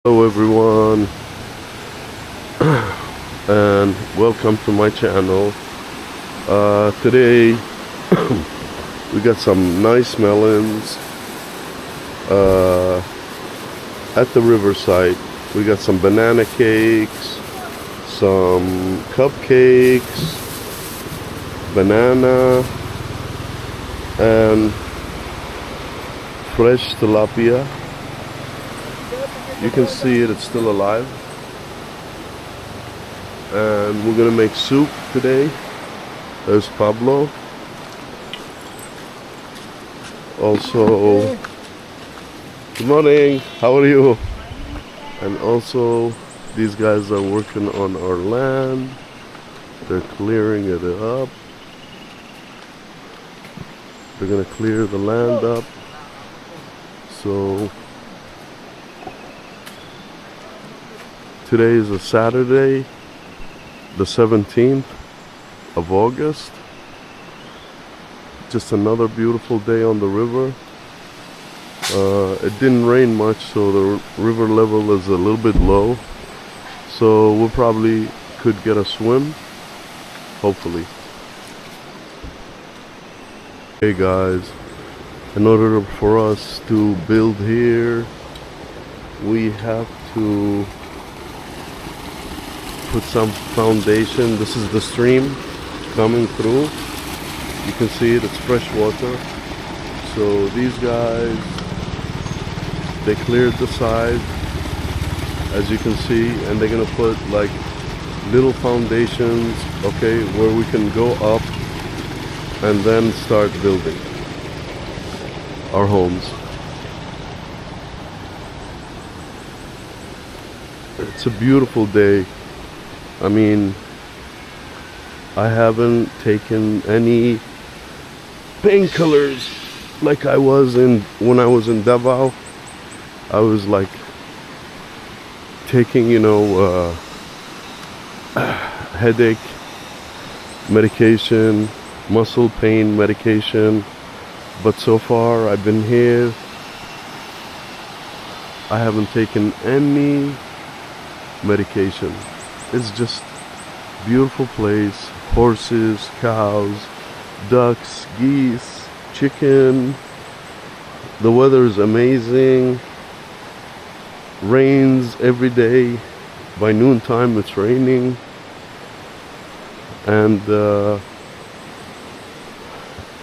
Hello everyone, and welcome to my channel. Today we got some nice melons at the riverside. We got some banana cakes, some cupcakes, banana, and fresh tilapia. You can see it's still alive. And we're gonna make soup today. There's Pablo. Also, good morning, how are you? And also, these guys are working on our land. They're clearing it up. They're gonna clear the land up. So, today is a Saturday, the 17th of August. Just another beautiful day on the river. It didn't rain much, so the river level is a little bit low. So we probably could get a swim, hopefully. Hey guys, in order for us to build here, we have to put some foundation. This is the stream coming through. You can see it, it's fresh water. So these guys, they cleared the side, as you can see, and they're gonna put like little foundations, okay, where we can go up and then start building our homes. It's a beautiful day. I mean, I haven't taken any painkillers like I was when I was in Davao. I was like taking, headache medication, muscle pain medication. But so far I've been here, I haven't taken any medication. It's just beautiful place. Horses, cows, ducks, geese, chicken. The weather is amazing. Rains every day. By noontime it's raining. And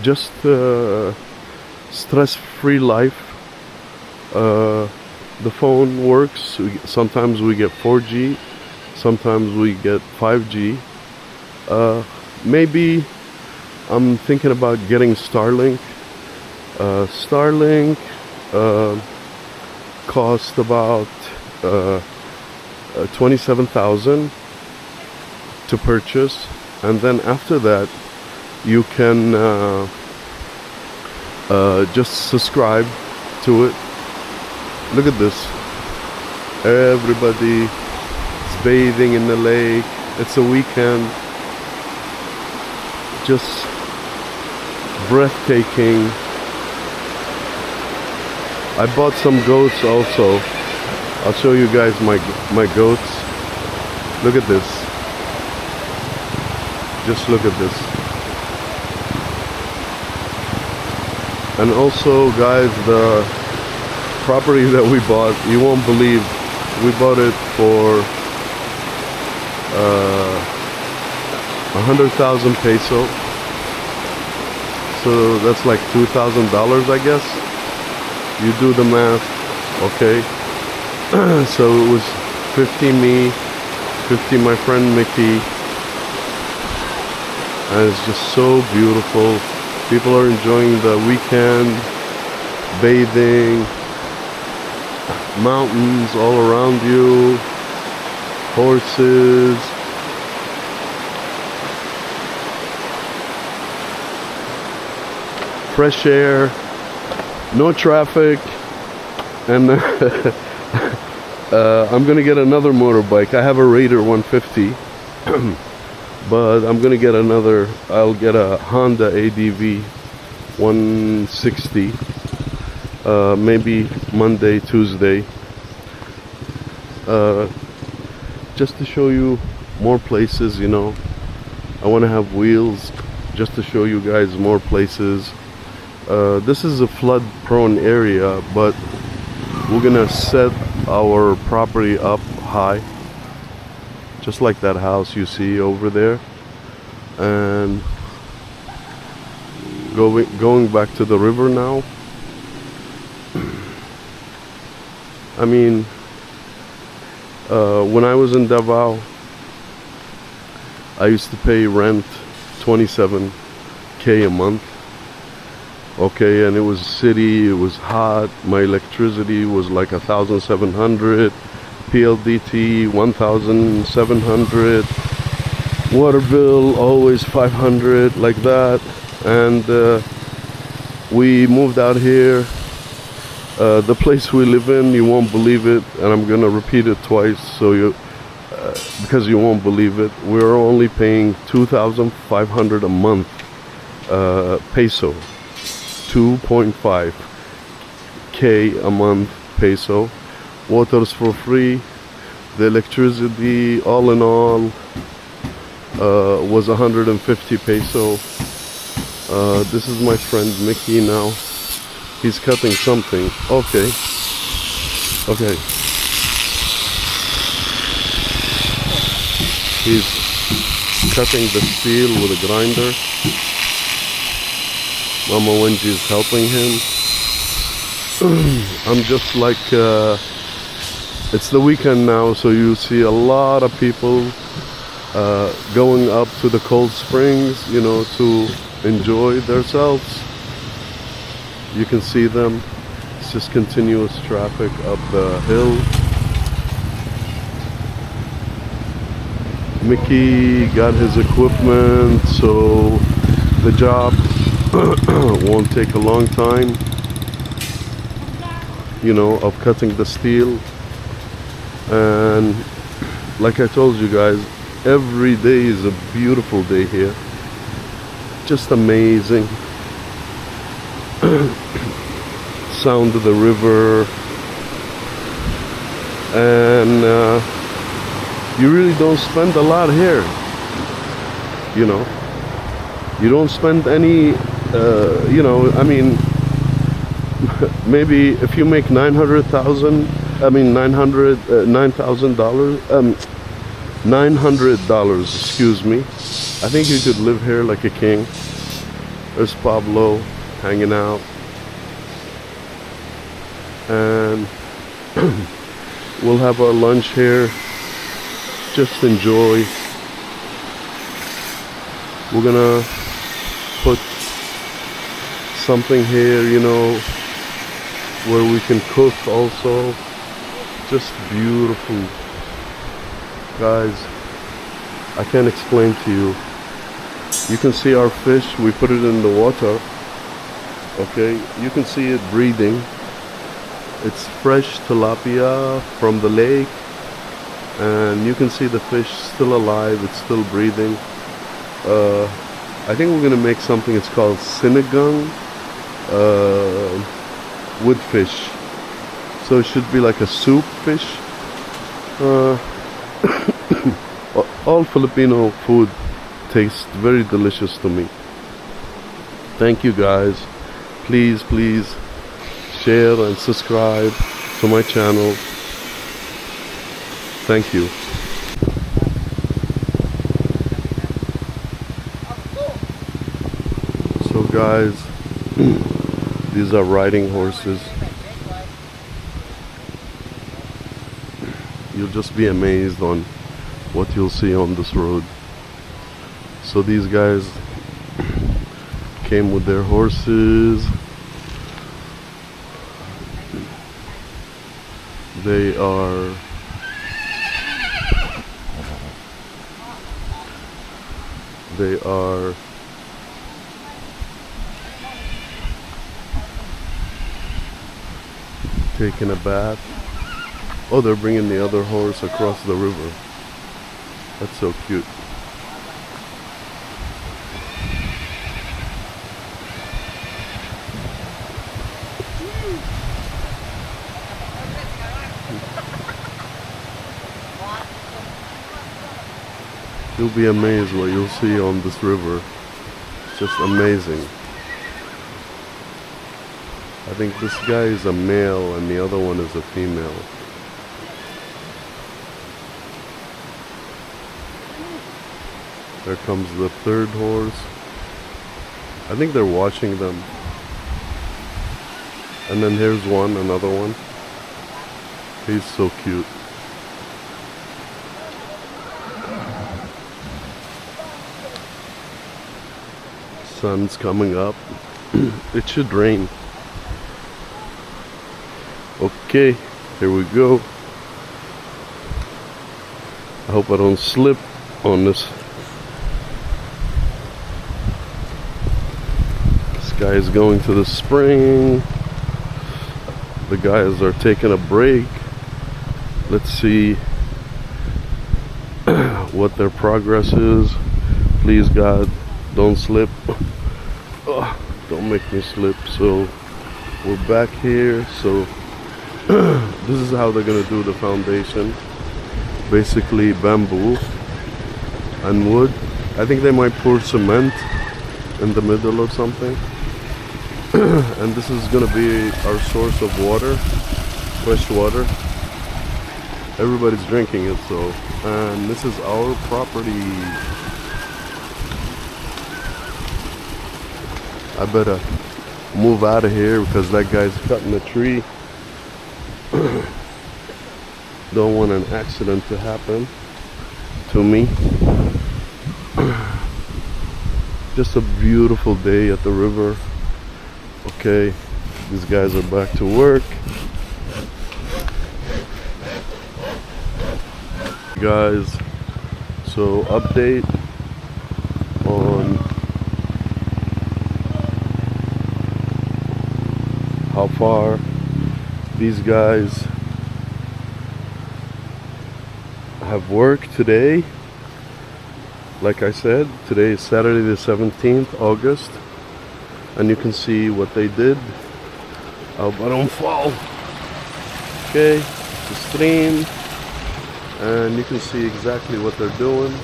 just stress-free life. The phone works. Sometimes we get 4G. Sometimes we get 5G. Maybe I'm thinking about getting Starlink. Starlink cost about 27,000 to purchase, and then after that you can just subscribe to it. Look at this. Everybody bathing in the lake. It's a weekend. Just breathtaking. I bought some goats also. I'll show you guys my goats. Look at this. Just look at this. And also guys, the property that we bought, you won't believe, we bought it for 100,000 peso. So that's like $2,000, I guess. You do the math, okay? So it was 50 me, 50 my friend Mickey, and it's just so beautiful. People are enjoying the weekend, bathing, mountains all around you, horses. Fresh air, no traffic, and I'm gonna get another motorbike. I have a Raider 150, but I'm gonna get another. I'll get a Honda ADV 160, maybe Monday, Tuesday. uh, just to show you more places, you know. I want to have wheels just to show you guys more places. This is a flood prone area, but we're gonna set our property up high, just like that house you see over there. And going back to the river now. I mean, when I was in Davao, I used to pay rent 27K a month. Okay, and it was city, it was hot, my electricity was like 1,700, PLDT 1,700, water bill always 500, like that. And we moved out here. The place we live in, you won't believe it, and I'm gonna repeat it twice so you because you won't believe it. We're only paying 2,500 a month peso. 2.5K a month peso. Water's for free. The electricity, all in all, was 150 peso. This is my friend Mickey now. He's cutting something. Okay. He's cutting the steel with a grinder. Mama Wenji's helping him. I'm just like, it's the weekend now, so you see a lot of people going up to the cold springs, you know, to enjoy themselves. You can see them. It's just continuous traffic up the hill. Mickey got his equipment, so the job won't take a long time, you know, of cutting the steel. And like I told you guys, every day is a beautiful day here. Just amazing. Sound of the river, and you really don't spend a lot here, you know. You don't spend any, you know, I mean, maybe if you make $900,000, I mean $9,000, $900, excuse me, I think you could live here like a king. There's Pablo hanging out, and we'll have our lunch here. Just enjoy. We're gonna put something here, you know, where we can cook also. Just beautiful, guys. I can't explain to you. You can see our fish. We put it in the water. Okay, you can see it breathing. It's fresh tilapia from the lake, and you can see the fish still alive. It's still breathing. I think we're gonna make something. It's called sinigang with fish. So it should be like a soup fish. All Filipino food tastes very delicious to me. Thank you guys. Please share and subscribe to my channel. Thank you. So guys, these are riding horses. You'll just be amazed on what you'll see on this road. So these guys came with their horses. They are taking a bath. Oh, they're bringing the other horse across the river. That's so cute. You'll be amazed what you'll see on this river. It's just amazing. I think this guy is a male and the other one is a female. There comes the third horse. I think they're watching them. And then here's one, another one. He's so cute. Sun's coming up. It should rain. Okay, here we go. I hope I don't slip on this. This guy is going to the spring. The guys are taking a break. Let's see what their progress is. Please, God, don't slip. Oh, don't make me slip. So we're back here. So this is how they're gonna do the foundation. Basically bamboo and wood. I think they might pour cement in the middle or something. And this is gonna be our source of water, fresh water. Everybody's drinking it, so. And this is our property. I better move out of here because that guy's cutting a tree. Don't want an accident to happen to me. Just a beautiful day at the river. Okay, these guys are back to work. Guys, so update on how far these guys have worked today. Like I said, today is Saturday the 17th August, and you can see what they did. I hope I don't fall. Okay, the stream, and you can see exactly what they're doing.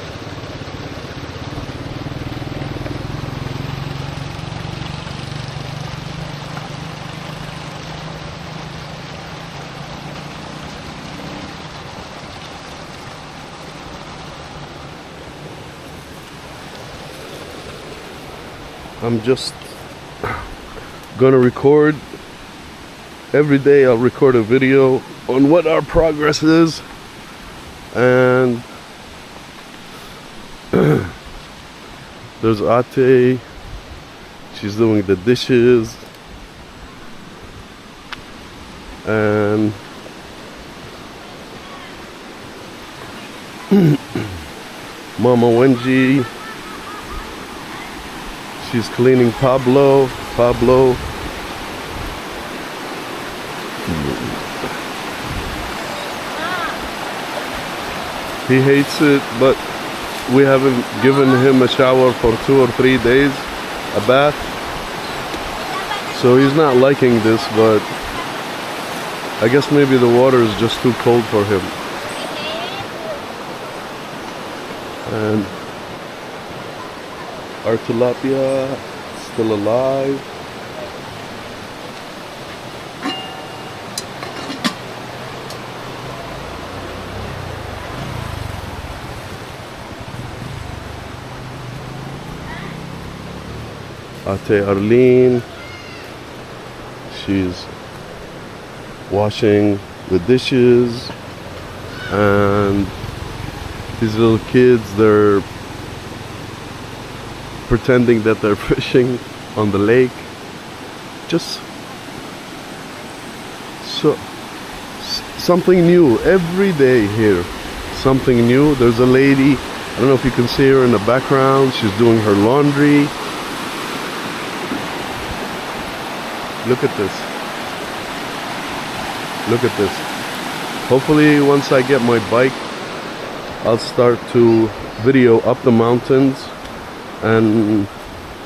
I'm just gonna record every day. I'll record a video on what our progress is, and there's Ate. She's doing the dishes, and Mama Wenji, she's cleaning Pablo. He hates it, but we haven't given him a shower for 2 or 3 days, a bath. So he's not liking this, but I guess maybe the water is just too cold for him. And our tilapia still alive. Ate Arlene, she's washing the dishes, and these little kids, they're pretending that they're fishing on the lake. Just something new every day here. Something new. There's a lady, I don't know if you can see her in the background, she's doing her laundry. Look at this. Look at this. Hopefully once I get my bike, I'll start to video up the mountains and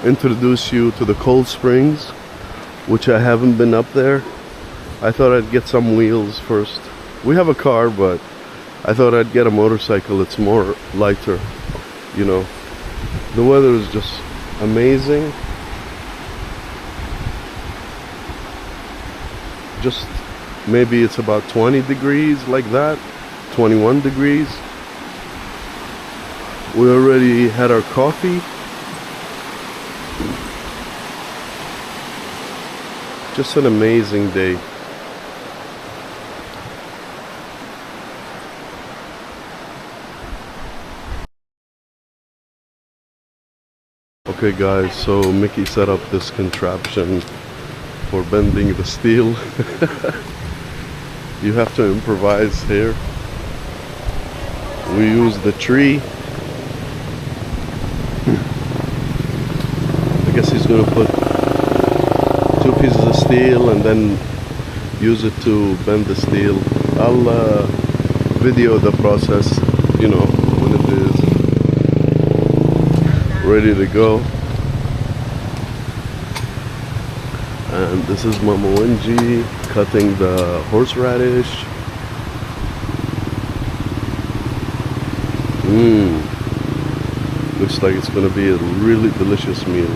introduce you to the cold springs, which I haven't been up there. I thought I'd get some wheels first. We have a car, but I thought I'd get a motorcycle. It's more lighter. you know, the weather is just amazing. Just maybe it's about 20 degrees, like that, 21 degrees. We already had our coffee. Just an amazing day. Okay guys, so Mickey set up this contraption for bending the steel. You have to improvise here. We use the tree. I guess he's gonna put 2 pieces of steel and then use it to bend the steel. I'll video the process, you know, when it is ready to go. And this is Mama Wenji cutting the horseradish. Looks like it's gonna be a really delicious meal.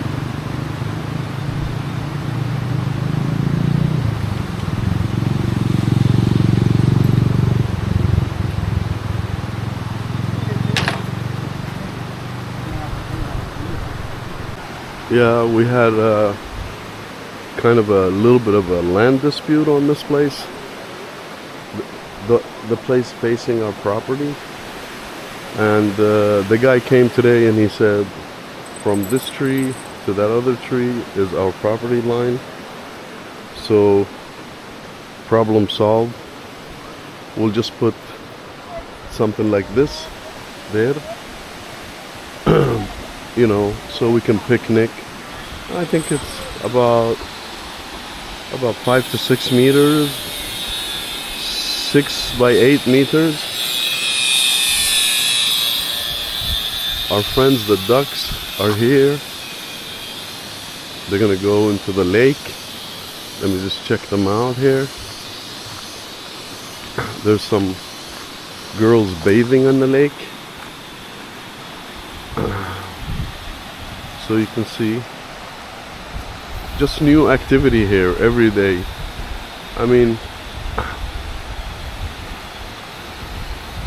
Yeah, we had kind of a little bit of a land dispute on this place. The place facing our property. And the guy came today and he said from this tree to that other tree is our property line. So problem solved. We'll just put something like this there. You know, so we can picnic. I think it's about 5 to 6 meters, 6 by 8 meters. Our friends the ducks are here. They're gonna go into the lake. Let me just check them out here. There's some girls bathing in the lake. So you can see just new activity here every day. I mean,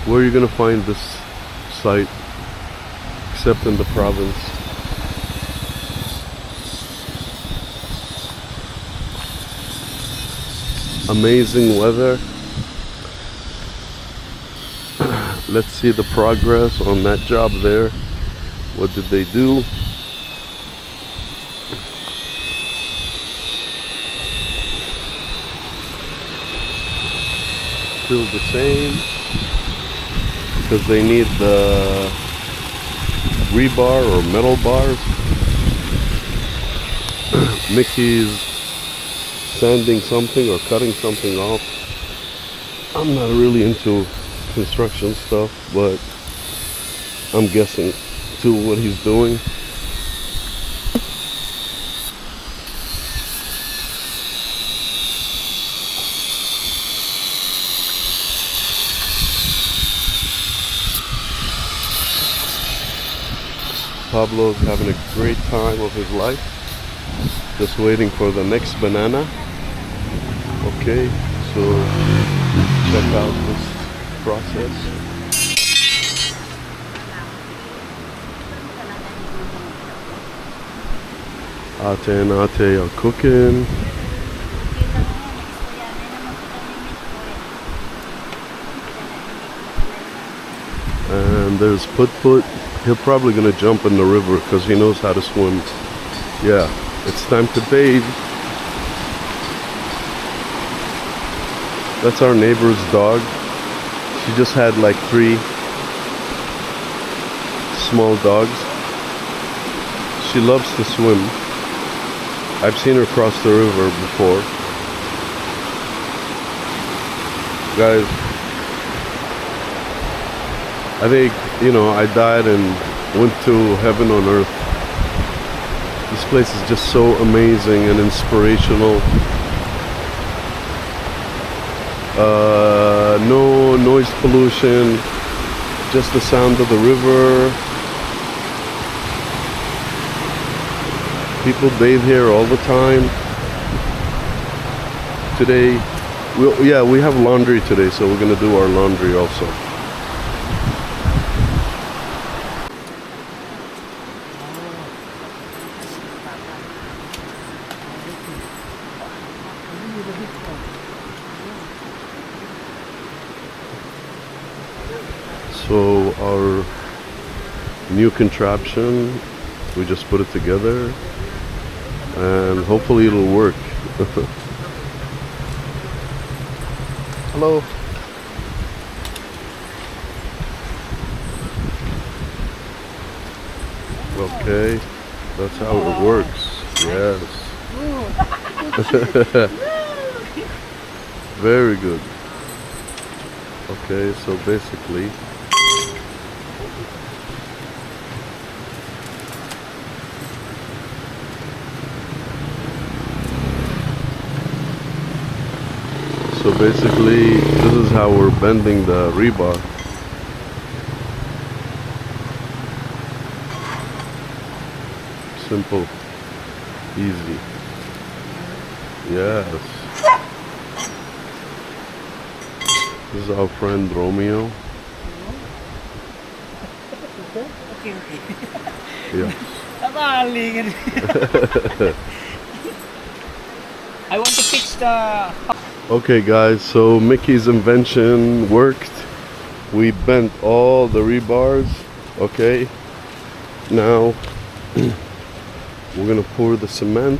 where are you gonna find this site except in the province? Amazing weather. Let's see the progress on that job there. What did they do? Still the same, because they need the rebar or metal bars. Mickey's sanding something or cutting something off. I'm not really into construction stuff, but I'm guessing to what he's doing. Pablo's having a great time of his life. Just waiting for the next banana. Okay, so check out this process. Ate and Ate are cooking. And there's Put. He'll probably gonna jump in the river because he knows how to swim. Yeah, it's time to bathe. That's our neighbor's dog. She just had like 3 small dogs. She loves to swim. I've seen her cross the river before. Guys, I think, you know, I died and went to heaven on earth. This place is just so amazing and inspirational. No noise pollution, just the sound of the river, People bathe here all the time. Today, we have laundry today, so we're gonna do our laundry also. So our new contraption, we just put it together and hopefully it'll work. Hello. Okay, that's how it works. Yes. Very good. Okay, so basically this is how we're bending the rebar. Simple, easy. Yes. This is our friend Romeo. Okay. Yes. I want to fix the... Okay guys, so Mickey's invention worked. We bent all the rebars. Okay. Now we're gonna pour the cement.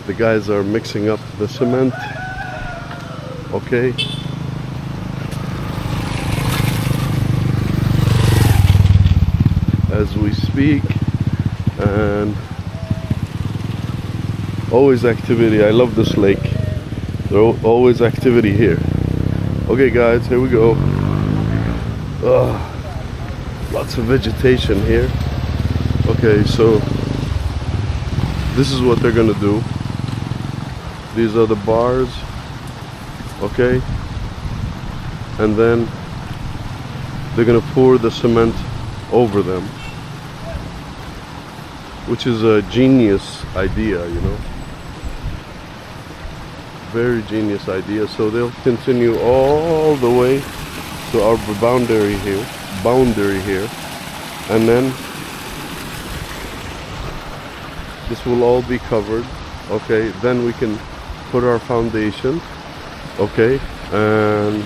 The guys are mixing up the cement. Okay. As we speak, and always activity. I love this lake. There's always activity here. Okay guys, here we go. Lots of vegetation here. Okay, so this is what they're gonna do. These are the bars. Okay, and then they're gonna pour the cement over them, which is a genius idea, you know. Very genius idea. So they'll continue all the way to our boundary here, and then this will all be covered. Okay, then we can put our foundation. Okay, and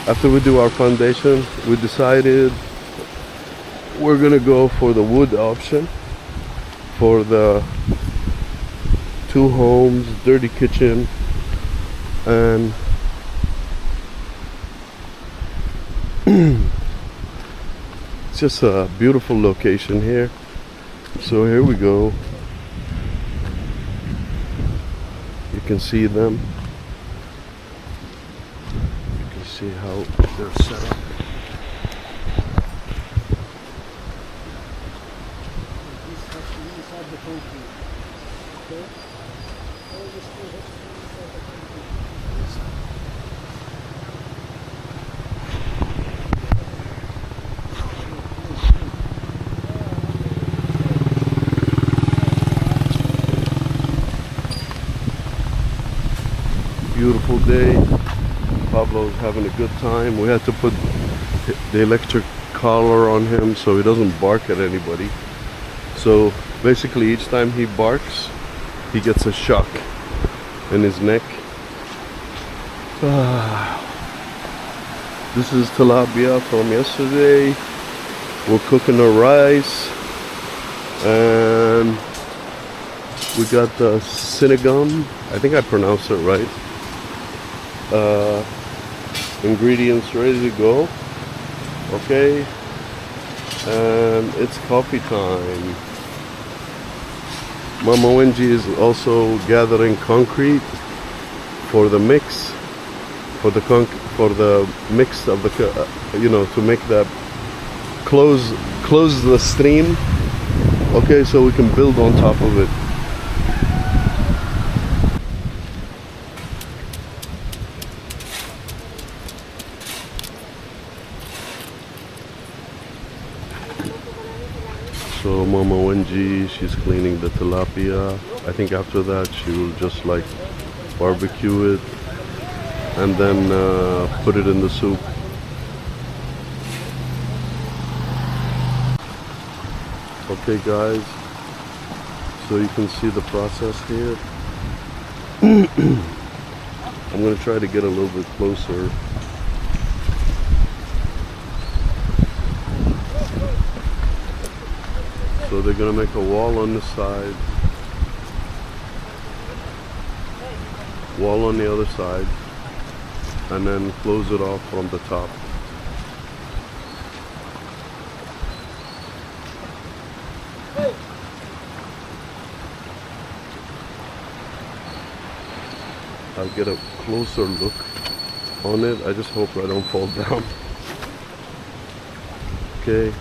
after we do our foundation, we decided we're gonna go for the wood option for the 2 homes, dirty kitchen, and it's just a beautiful location here. So here we go. You can see them. You can see how they're set up. Beautiful day. Pablo's having a good time. We had to put the electric collar on him so he doesn't bark at anybody. So basically each time he barks, he gets a shock in his neck. This is tilapia from yesterday. We're cooking the rice, and we got the sinagum. I think I pronounced it right. Ingredients ready to go. Okay, and it's coffee time. Mama Wenji is also gathering concrete for the mix, for the mix of the to make the close the stream. Okay, so we can build on top of it. Mama Wenji, she's cleaning the tilapia. I think after that she will just like barbecue it and then put it in the soup. Okay guys, so you can see the process here. I'm going to try to get a little bit closer. So they're going to make a wall on the side, wall on the other side, and then close it off from the top. I'll get a closer look on it. I just hope I don't fall down. Okay,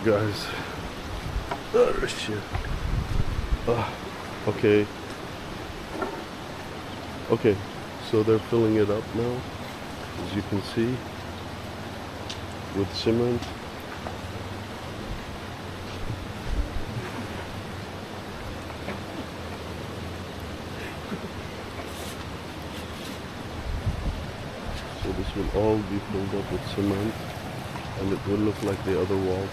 guys. Oh shit. Okay. Okay, so they're filling it up now, as you can see, with cement. So this will all be filled up with cement, and it will look like the other wall.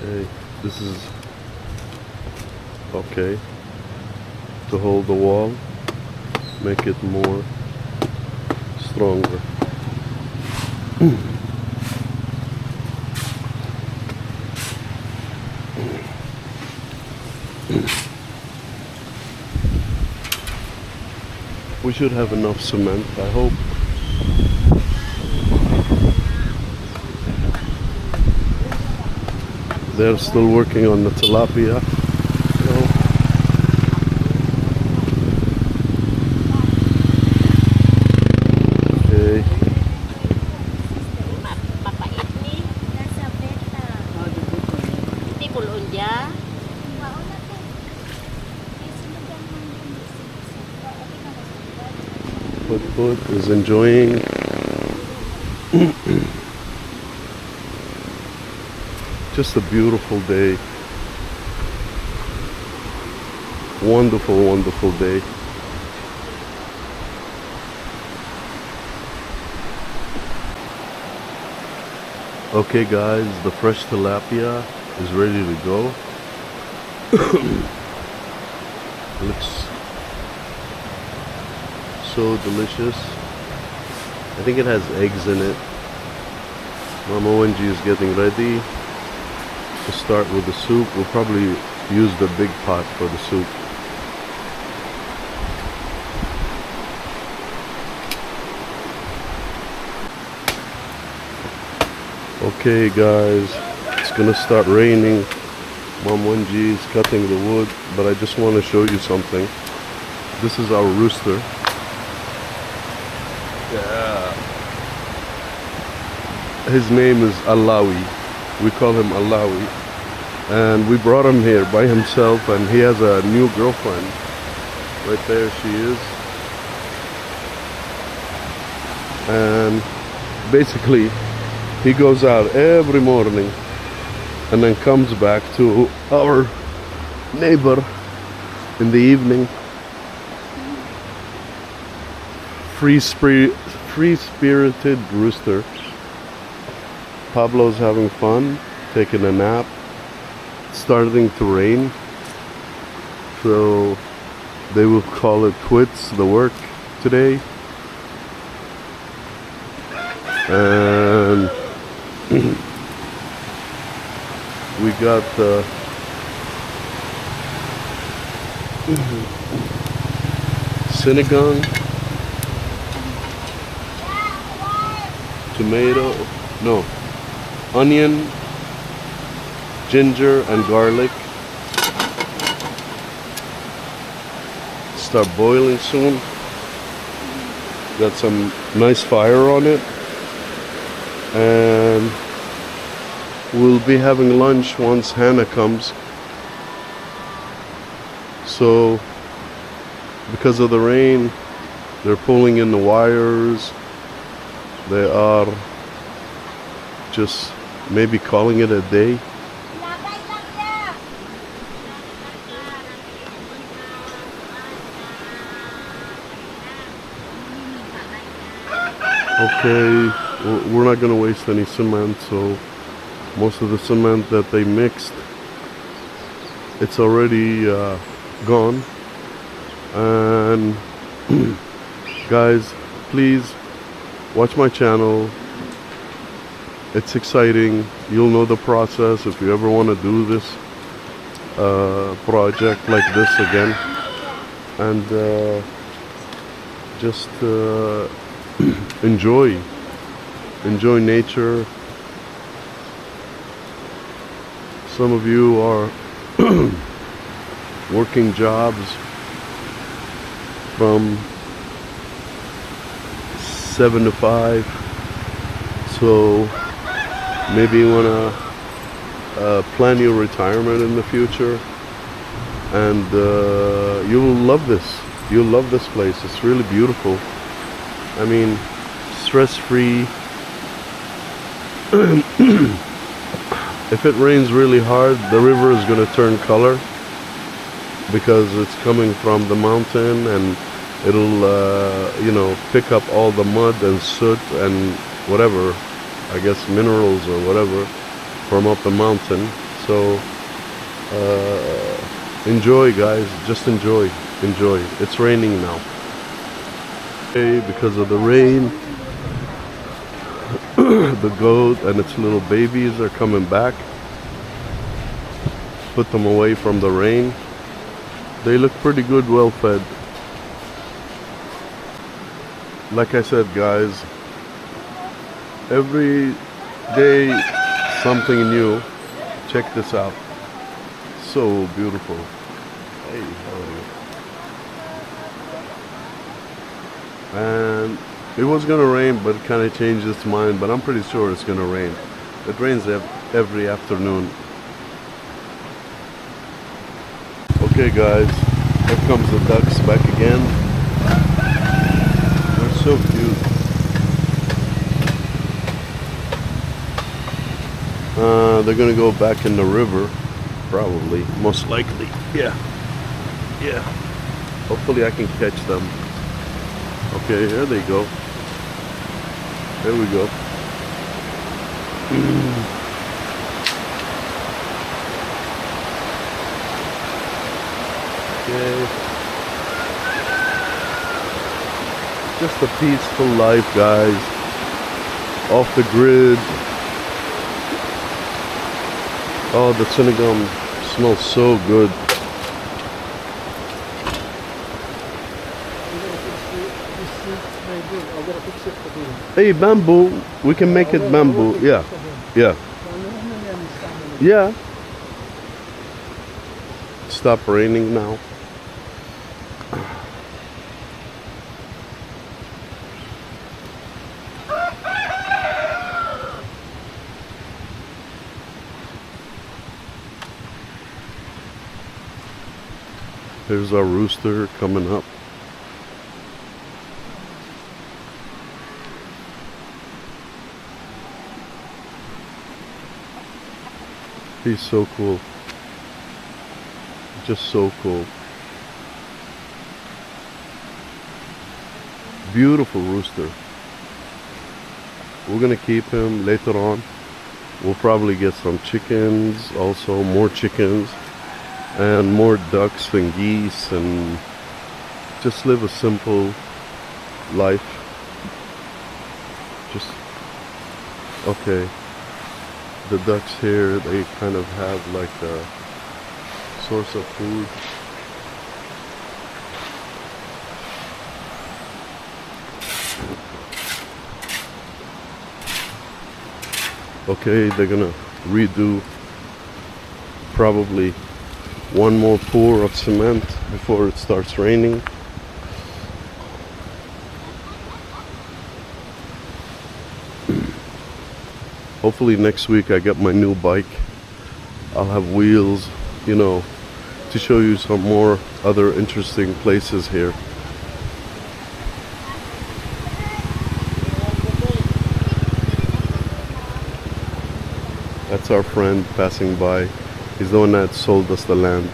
Okay, this is okay to hold the wall, make it more stronger. We should have enough cement, I hope. They're still working on the tilapia. Okay. Mapait ni. Nasa beta. Hindi kulon dya. Put is enjoying. Just a beautiful day. Wonderful, wonderful day. Okay guys, the fresh tilapia is ready to go. Looks so delicious. I think it has eggs in it. Mama Wenji is getting ready to start with the soup. We'll probably use the big pot for the soup. Okay guys, it's gonna start raining. Mom Wenji is cutting the wood, but I just want to show you something. This is our rooster. Yeah. His name is Alawi. We call him Alawi. And we brought him here by himself, and he has a new girlfriend. Right there she is. And basically, he goes out every morning and then comes back to our neighbor in the evening. Free-spirited rooster. Pablo's having fun, taking a nap. It's starting to rain, so they will call it quits the work today. And we got sinigang, tomato, no, onion, ginger and garlic. Start boiling soon. Got some nice fire on it. And we'll be having lunch once Hannah comes. So because of the rain, they're pulling in the wires. They are just maybe calling it a day. Okay, we're not going to waste any cement, so most of the cement that they mixed, it's already gone. And guys, please watch my channel. It's exciting. You'll know the process if you ever want to do this project like this again. And just enjoy nature. Some of you are working jobs from 7 to 5, so maybe you want to plan your retirement in the future, and you will love this. You'll love this place. It's really beautiful. I mean, stress-free. If it rains really hard, the river is going to turn color because it's coming from the mountain, and it'll you know, pick up all the mud and soot and whatever, I guess minerals or whatever, from up the mountain. So enjoy, guys. Just enjoy. It's raining now. Okay, because of the rain, the goat and its little babies are coming back. Put them away from the rain. They look pretty good, well fed. Like I said, guys, every day something new. Check this out. So beautiful. Hey, how are you? And it was gonna rain, but it kind of changed its mind. But I'm pretty sure it's gonna rain. It rains every afternoon. Okay, guys, here comes the ducks back again. They're so cute. They're gonna go back in the river, probably, most likely. Yeah. Hopefully I can catch them. Okay, here they go. There we go. Okay. Just a peaceful life, guys. Off the grid. Oh, the Senegal smells so good. Hey, bamboo. We can make it bamboo. Yeah. Stop raining now. There's our rooster coming up. He's so cool. Just so cool. Beautiful rooster. We're gonna keep him later on. We'll probably get some chickens, also more chickens, and more ducks and geese, and just live a simple life. Just okay. The ducks here, they kind of have like a source of food. Okay, they're gonna redo probably one more pour of cement before it starts raining. Hopefully next week I get my new bike. I'll have wheels, you know, to show you some more other interesting places here. That's our friend passing by. He's the one that sold us the land.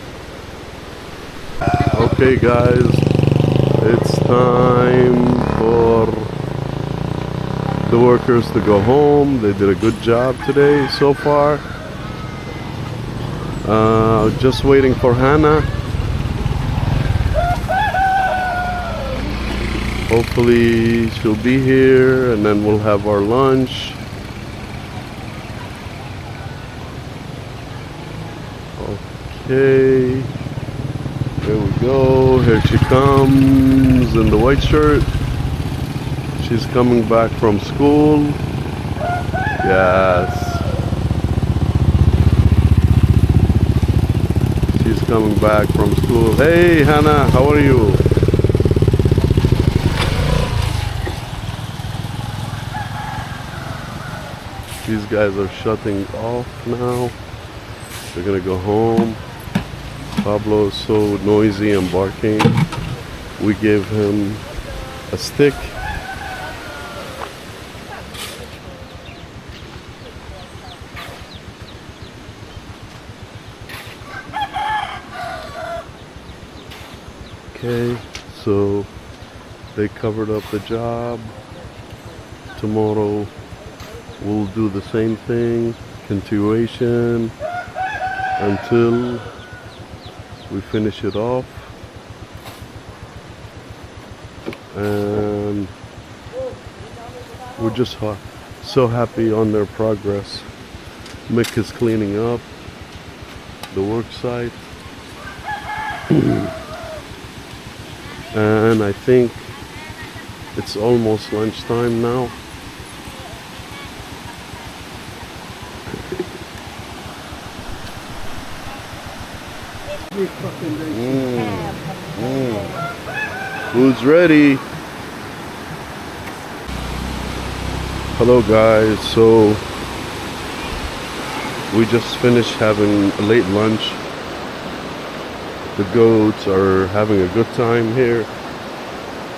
Okay guys, it's time for the workers to go home. They did a good job today so far. Just waiting for Hannah. Hopefully she'll be here and then we'll have our lunch. Okay, here we go. Here she comes in the white shirt. She's coming back from school. Yes. She's coming back from school. Hey Hannah, how are you? These guys are shutting off now. They're gonna go home. Pablo is so noisy and barking. We gave him a stick. Okay, so they covered up the job. Tomorrow we'll do the same thing, continuation, until we finish it off. And we're just so happy on their progress. Mick is cleaning up the work site. And I think it's almost lunchtime now. Who's ready? Hello guys, so we just finished having a late lunch. The goats are having a good time here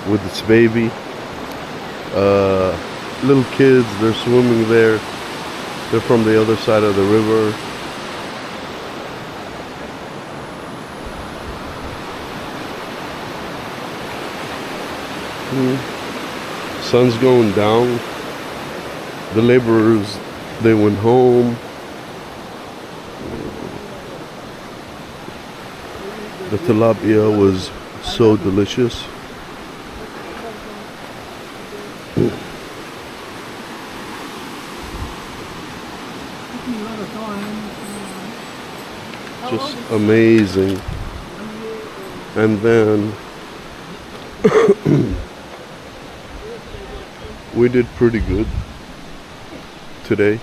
with its baby. Little kids, they're swimming there. They're from the other side of the river. Sun's going down. The laborers, they went home. The tilapia was so delicious. Just amazing. And then we did pretty good today.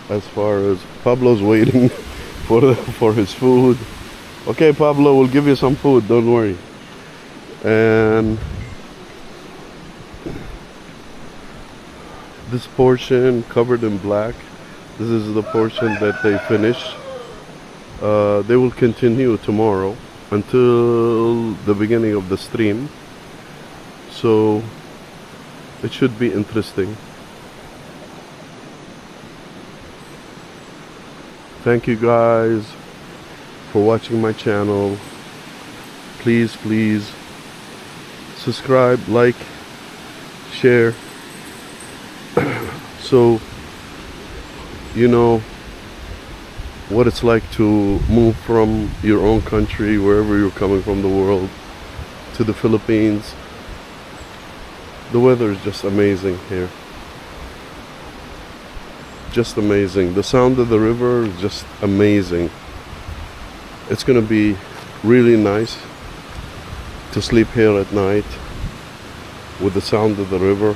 As far as Pablo's waiting for his food. Okay, Pablo, we'll give you some food, don't worry. And this portion covered in black, this is the portion that they finished. They will continue tomorrow until the beginning of the stream. So it should be interesting. Thank you guys for watching my channel. Please subscribe, like, share, so you know what it's like to move from your own country, wherever you're coming from the world, to the Philippines. The weather is just amazing here. Just amazing. The sound of the river is just amazing. It's gonna be really nice to sleep here at night with the sound of the river.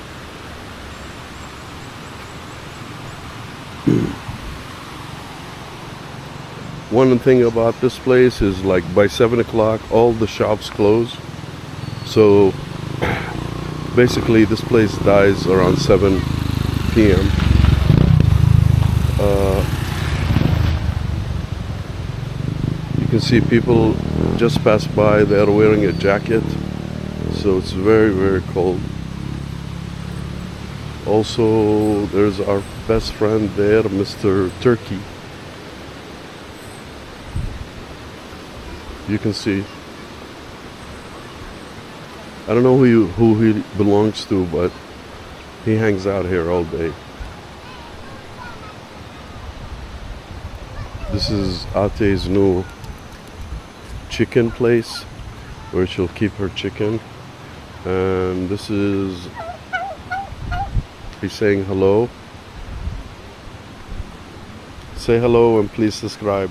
One thing about this place is, like, by 7 o'clock all the shops close. So basically this place dies around 7 p.m. You can see people just pass by. They are wearing a jacket, so it's very cold. Also, there's our best friend there, Mr. Turkey. You can see. I don't know who he belongs to, but he hangs out here all day. This is Ate's new chicken place where she'll keep her chicken. And this is, he's saying hello. Say hello and please subscribe.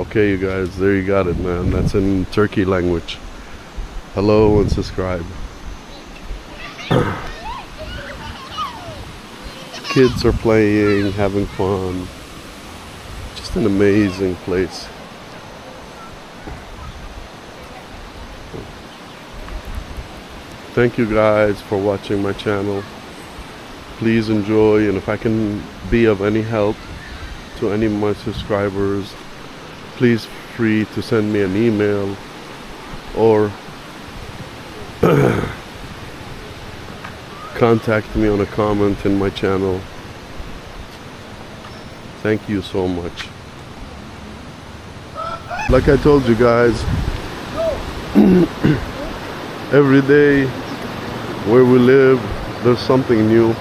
Okay, you guys, there you got it, man. That's in Turkey language. Hello and subscribe. Kids are playing, having fun. Just an amazing place. Thank you guys for watching my channel. Please enjoy, and if I can be of any help to any of my subscribers, please free to send me an email or contact me on a comment in my channel. Thank you so much. Like I told you guys, every day where we live, there's something new.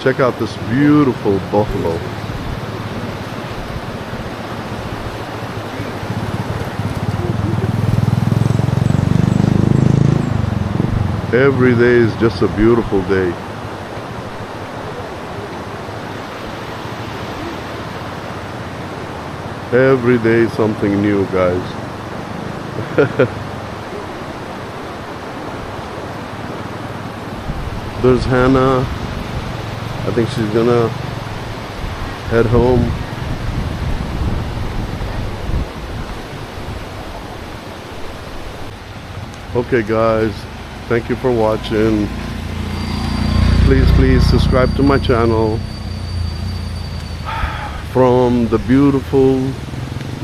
Check out this beautiful buffalo. Every day is just a beautiful day. Every day something new, guys. There's Hannah. I think she's gonna head home. Okay guys, thank you for watching. Please subscribe to my channel. From the beautiful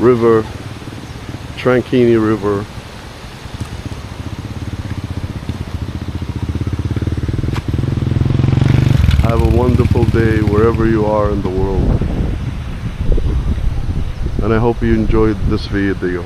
river, Tranquini River. Have a wonderful day wherever you are in the world. And I hope you enjoyed this video.